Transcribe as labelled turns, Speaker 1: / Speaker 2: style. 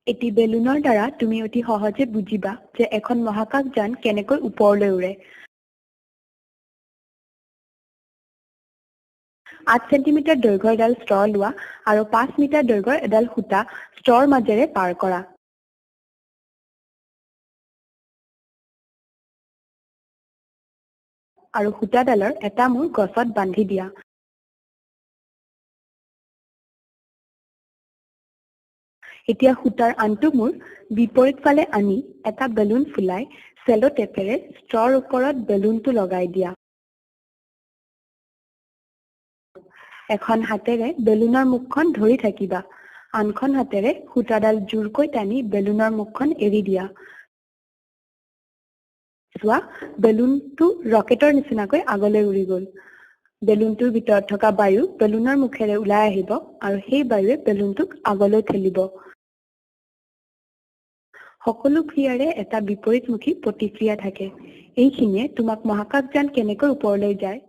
Speaker 1: এটি বেলুনৰ দ্বাৰা তুমি অতি সহজে বুজিবা যে এখন মহাকাশযান কেনেকৈ ওপৰলৈ উৰে। 8 সেন্টিমিটাৰ দৈৰ্ঘ্যৰ এডাল ষ্ট্ৰ লোৱা আৰু 5 মিটাৰ দৈৰ্ঘ্যৰ এডাল সূতা ষ্ট্ৰৰ মাজেৰে পাৰ কৰা। আৰু সূতাডালৰ এটা মূৰ গছত বান্ধি দিয়া। এতিয়া সূতাৰ আনটো মূৰ বিপৰীত ফালে আনি এটা বেলুন ফুলাই চেলো টেপেৰে ষ্ট্ৰৰ ওপৰত বেলুনটো লগাই দিয়া। এখন হাতেৰে বেলুনৰ মুখখন ধৰি থাকিবা, আনখন হাতেৰে সূতাডাল জোৰকৈ টানি বেলুনৰ মুখখন এৰি দিয়া। চোৱা, বেলুনটো ৰকেটৰ নিচিনাকৈ আগলৈ উৰি গ'ল। বেলুনটোৰ ভিতৰত থকা বায়ু বেলুনৰ মুখেৰে ওলাই আহিব আৰু সেই বায়ুৱে বেলুনটোক আগলৈ ঠেলিব। সকলো ক্ৰিয়াৰে এটা বিপৰীতমুখী প্ৰতিক্ৰিয়া থাকে। এইখিনিয়ে তোমাক মহাকাশযান কেনেকৈ ওপৰলৈ যায়